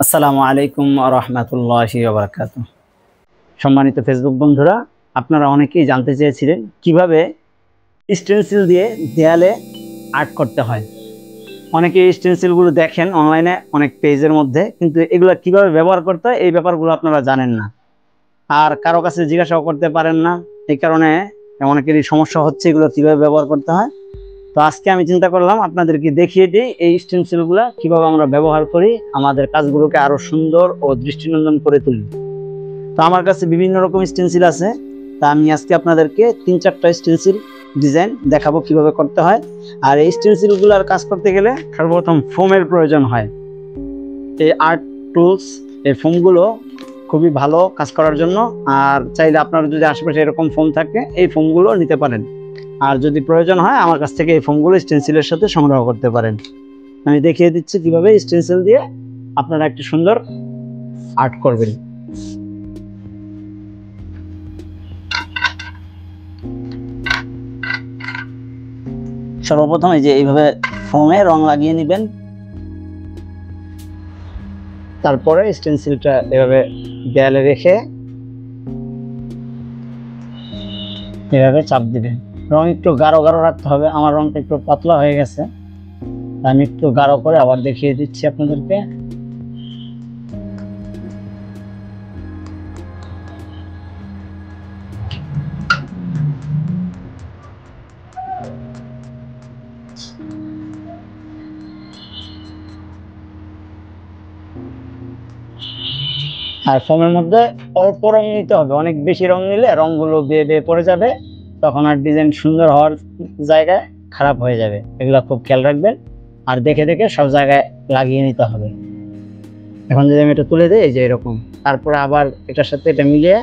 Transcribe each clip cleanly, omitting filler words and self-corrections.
আসসালামু আলাইকুম রহমতুল্লাহি ওয়া বারাকাতুহু। সম্মানিত ফেসবুক বন্ধুরা, আপনারা অনেকেই জানতে চেয়েছিলেন কিভাবে স্টেনসিল দিয়ে দেয়ালে আর্ট করতে হয়। অনেকে স্টেনসিলগুলো দেখেন অনলাইনে অনেক পেজের মধ্যে, কিন্তু এগুলো কিভাবে ব্যবহার করতে হয় এই ব্যাপারগুলো আপনারা জানেন না, আর কারো কাছে জিজ্ঞাসাও করতে পারেন না। এই কারণে অনেকেরই সমস্যা হচ্ছে এগুলো কিভাবে ব্যবহার করতে হয়। তো আজকে আমি চিন্তা করলাম আপনাদেরকে দেখিয়ে দিই এই স্টেনসিলগুলো কিভাবে আমরা ব্যবহার করি, আমাদের কাজগুলোকে আরো সুন্দর ও দৃষ্টিনন্দন করে তুলি। তো আমার কাছে বিভিন্ন রকম স্টেনসিল আছে, তা আমি আজকে আপনাদেরকে 3-4টা স্টেনসিল ডিজাইন দেখাবো কিভাবে করতে হয়। আর এই স্টেনসিলগুলোর কাজ করতে গেলে সর্বপ্রথম ফোমের প্রয়োজন হয়। এই আর্ট টুলস, এই ফোমগুলো খুবই ভালো কাজ করার জন্য। আর চাইলে আপনার যদি আশেপাশে এরকম ফোম থাকে এই ফোমগুলো নিতে পারেন, আর যদি প্রয়োজন হয় আমার কাছ থেকে এই ফোমগুলো স্টেনসিলের সাথে সংগ্রহ করতে পারেন। আমি দেখিয়ে দিচ্ছি কিভাবে স্টেনসিল দিয়ে আপনারা একটি সুন্দর আর্ট করবেন। সর্বপ্রথম এই যে এইভাবে ফোমে রং লাগিয়ে নেবেন, তারপরে স্টেনসিলটা এভাবে দেয়ালে রেখে এভাবে চাপ দিবেন। রং একটু গাঢ় গাঢ় রাখতে হবে, আমার রংটা একটু পাতলা হয়ে গেছে, আমি একটু গাঢ় করে আবার দেখিয়ে দিচ্ছি আপনাদেরকে। আর ফোমের মধ্যে অল্প রং নিতে হবে, অনেক বেশি রং নিলে রংগুলো বেয়ে বেয়ে পড়ে যাবে, তখন আর ডিজাইন সুন্দর হওয়ার জায়গায় খারাপ হয়ে যাবে। এগুলো খুব খেয়াল রাখবেন, আর দেখে দেখে সব জায়গায় লাগিয়ে নিতে হবে। এখন যদি আমি এটা তুলে দিই এই যে এরকম, তারপরে আবার এটার সাথে এটা মিলিয়ে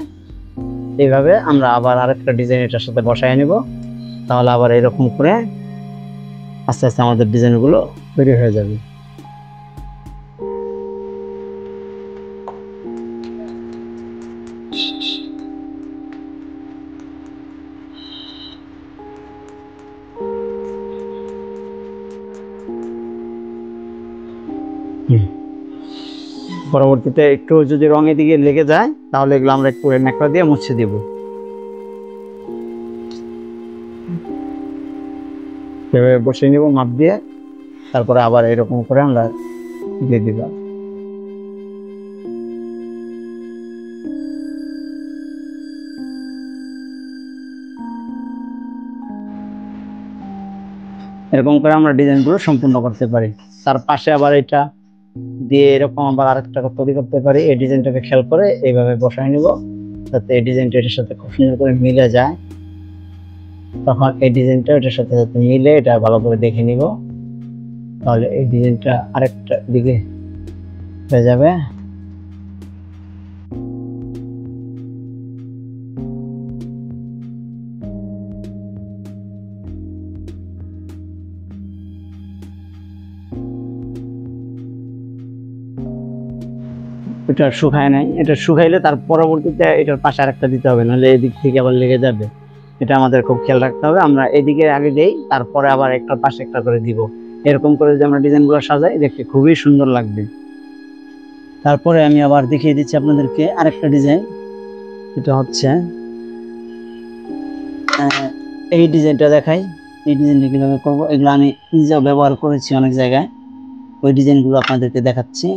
এইভাবে আমরা আবার আরেকটা ডিজাইন এটার সাথে বসায় নিব, তাহলে আবার এরকম করে আস্তে আস্তে আমাদের ডিজাইনগুলো তৈরি হয়ে যাবে। পরবর্তীতে একটু যদি রঙের দিকে লেগে যায় তাহলে এগুলো আমরা একটু ন্যাকড়া দিয়ে মুছে দিব। এভাবে বসিয়ে নিব মাপ দিয়ে, তারপরে আবার এরকম করে আমরা দিয়ে দিব। এরকম করে আমরা ডিজাইনগুলো সম্পূর্ণ করতে পারি। তার পাশে আবার এটা দিয়ে এরকম আবার আরেকটা তৈরি করতে পারি। এই ডিজাইনটাকে খেয়াল করে এইভাবে বসায় নিব, যাতে এই ডিজাইনটা এটার সাথে খুব সুন্দর করে মিলে যায়। তখন এই ডিজাইনটা এটার সাথে যাতে মিলে এটা ভালো করে দেখে নিব, তাহলে এই ডিজাইনটা আরেকটা দিকে হয়ে যাবে। এটা শুকায় নাই, এটা শুকাইলে তার পরবর্তীতে এটার পাশে আরেকটা দিতে হবে, নাহলে এদিক থেকে আবার লেগে যাবে। এটা আমাদের খুব খেয়াল রাখতে হবে, আমরা এদিকে আগে দেই তারপরে আবার একটা পাশে একটা করে দিব। এরকম করে যদি আমরা ডিজাইনগুলো সাজাই দেখতে খুবই সুন্দর লাগবে। তারপরে আমি আবার দেখিয়ে দিচ্ছি আপনাদেরকে আরেকটা ডিজাইন। এটা হচ্ছে এই ডিজাইনটা দেখাই। এই ডিজাইনটা কিভাবে করবো এগুলো আমি নিজেও ব্যবহার করেছি অনেক জায়গায়, ওই ডিজাইনগুলো আপনাদেরকে দেখাচ্ছি।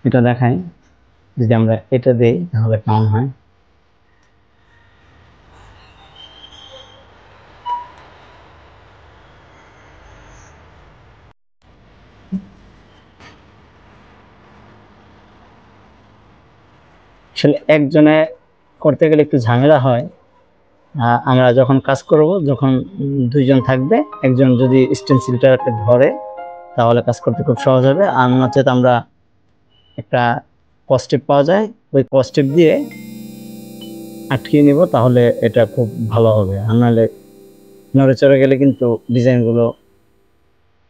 এটা দেখাই, যদি আমরা এটা দেই তাহলে কেমন হয়। আসলে একজনে করতে গেলে একটু ঝামেলা হয়। আমরা যখন কাজ করব, যখন দুইজন থাকবে, একজন যদি স্টেনসিলটাকে ধরে তাহলে কাজ করতে খুব সহজ হবে। আর নচেত আমরা একটা কস্টেপ পাওয়া যায়, ওই কস্টেপ দিয়ে আটকিয়ে নিব, তাহলে এটা খুব ভালো হবে। আর নাহলে নড়ে চড়ে গেলে কিন্তু ডিজাইনগুলো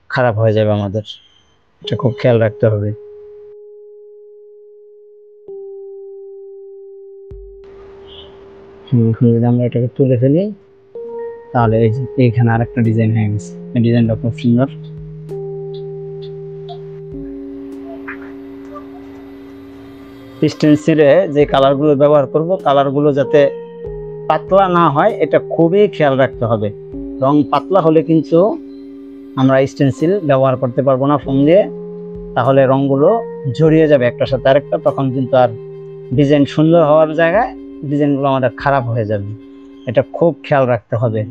খারাপ হয়ে যাবে আমাদের, এটা খুব খেয়াল রাখতে হবে। যদি আমরা এটাকে তুলে ফেলি তাহলে এই যে এইখানে আরেকটা ডিজাইন হয়ে গেছে, এই ডিজাইনটা খুব সুন্দর। স্টেনসিলে যে কালারগুলো ব্যবহার করব, কালারগুলো যাতে পাতলা না হয় এটা খুবই খেয়াল রাখতে হবে। রং পাতলা হলে কিন্তু আমরা স্টেনসিল ব্যবহার করতে পারবো না ফোম দিয়ে, তাহলে রংগুলো জড়িয়ে যাবে একটার সাথে আরেকটা, তখন কিন্তু আর ডিজাইন সুন্দর হওয়ার জায়গায় ডিজাইনগুলো আমাদের খারাপ হয়ে যাবে। এটা খুব খেয়াল রাখতে হবে।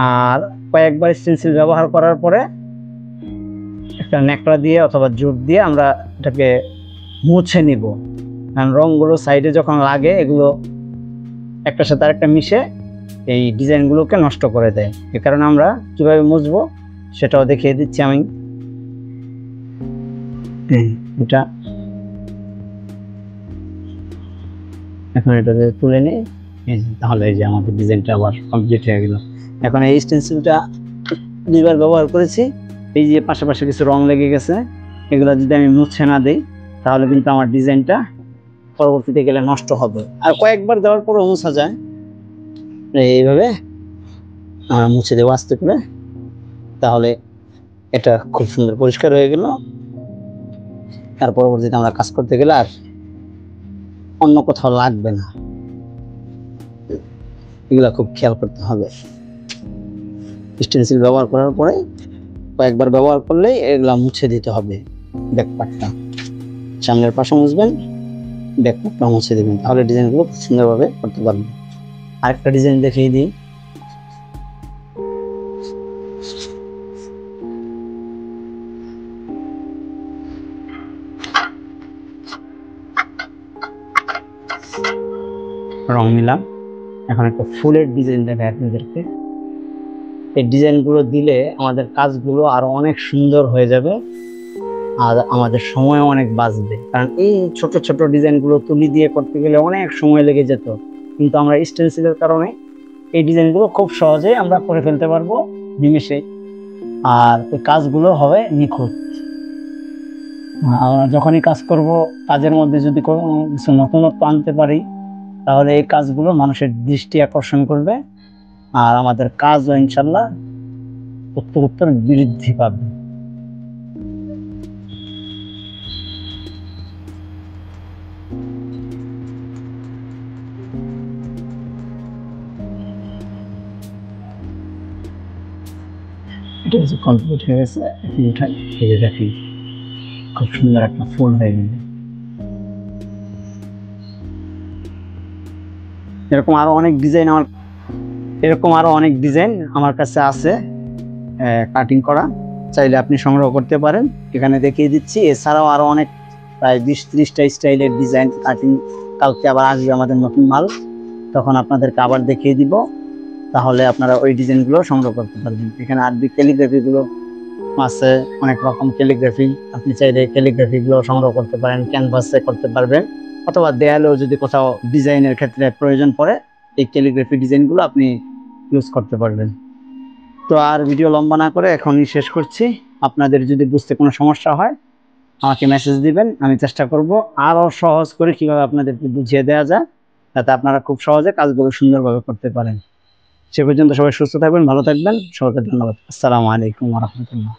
আর কয়েকবার স্টেনসিল ব্যবহার করার পরে একটা ন্যাকড়া দিয়ে অথবা জুট দিয়ে আমরা এটাকে মুছে নিব, কারণ রংগুলো সাইডে যখন লাগে এগুলো একটার সাথে আরেকটা মিশে এই ডিজাইনগুলোকে নষ্ট করে দেয়। এ কারণে আমরা কীভাবে মুছবো সেটাও দেখিয়ে দিচ্ছি আমি। এটা এখন এটাতে তুলে নিই, তাহলে এই যে আমাদের ডিজাইনটা আবার কমপ্লিট হয়ে গেল। এখন এই স্টেনসিলটা দুইবার ব্যবহার করেছি, এই যে পাশাপাশি কিছু রং লেগে গেছে, এগুলো যদি আমি মুছে না দিই তাহলে কিন্তু আমার ডিজাইনটা পরবর্তীতে গেলে নষ্ট হবে। আর কয়েকবার দেওয়ার পরও মুছা যায়, এইভাবে আমরা মুছে দেবো আস্তে করে, তাহলে এটা খুব সুন্দর পরিষ্কার হয়ে গেল। আর পরবর্তীতে আমরা কাজ করতে গেলে আর অন্য কোথাও লাগবে না, এগুলা খুব খেয়াল করতে হবে। স্টেনসিল ব্যবহার করার পরে কয়েকবার ব্যবহার করলেই এগুলা মুছে দিতে হবে। ব্যাকপার্টটা সামনের পাশে মুছবেন, ব্যাকপার্টটা মুছে দেবেন, তাহলে ডিজাইনগুলো খুব সুন্দরভাবে করতে পারবেন। আরেকটা ডিজাইন দেখিয়ে দিই। রং নিলাম, এখন একটা ফুলের ডিজাইন দেখাই আপনাদেরকে। এই ডিজাইনগুলো দিলে আমাদের কাজগুলো আরো অনেক সুন্দর হয়ে যাবে আর আমাদের সময়ও অনেক বাঁচবে, কারণ এই ছোট ছোট ডিজাইনগুলো তুলি দিয়ে করতে গেলে অনেক সময় লেগে যেত, কিন্তু আমরা স্টেনসিলের কারণে এই ডিজাইনগুলো খুব সহজেই আমরা করে ফেলতে পারবো নিমেষে, আর এই কাজগুলো হবে নিখুঁত। আমরা যখনই কাজ করব কাজের মধ্যে যদি কিছু নতুনত্ব আনতে পারি তাহলে এই কাজগুলো মানুষের দৃষ্টি আকর্ষণ করবে আর আমাদের কাজও ইনশাল্লাহ উত্তর বৃদ্ধি পাবে। এটা হচ্ছে কমপ্লিট হয়ে গেছে, দেখি খুব সুন্দর একটা ফুল হয়ে গেছে। এরকম আরো অনেক ডিজাইন আমার কাছে আছে কাটিং করা, চাইলে আপনি সংগ্রহ করতে পারেন। এখানে দেখিয়ে দিচ্ছি, এছাড়াও আরো অনেক প্রায় 20-30টা স্টাইলের ডিজাইন কাটিং কালকে আবার আসবে আমাদের নতুন মাল, তখন আপনাদেরকে আবার দেখিয়ে দিব, তাহলে আপনারা ওই ডিজাইনগুলো সংগ্রহ করতে পারবেন। এখানে আরবি ক্যালিগ্রাফিগুলো আছে, অনেক রকম ক্যালিগ্রাফি, আপনি চাইলে ক্যালিগ্রাফিগুলো সংগ্রহ করতে পারেন, ক্যানভাসে করতে পারবেন, অথবা দেয়ালেও যদি কোথাও ডিজাইনের ক্ষেত্রে প্রয়োজন পড়ে এই ক্যালিগ্রাফি ডিজাইনগুলো আপনি ইউজ করতে পারবেন। তো আর ভিডিও লম্বা না করে এখনই শেষ করছি। আপনাদের যদি বুঝতে কোনো সমস্যা হয় আমাকে মেসেজ দিবেন, আমি চেষ্টা করব আরও সহজ করে কীভাবে আপনাদেরকে বুঝিয়ে দেওয়া যায়, যাতে আপনারা খুব সহজে কাজগুলো সুন্দরভাবে করতে পারেন। সে পর্যন্ত সবাই সুস্থ থাকবেন, ভালো থাকবেন, সবাইকে ধন্যবাদ। আসসালামু আলাইকুম ওয়া রাহমাতুল্লাহ।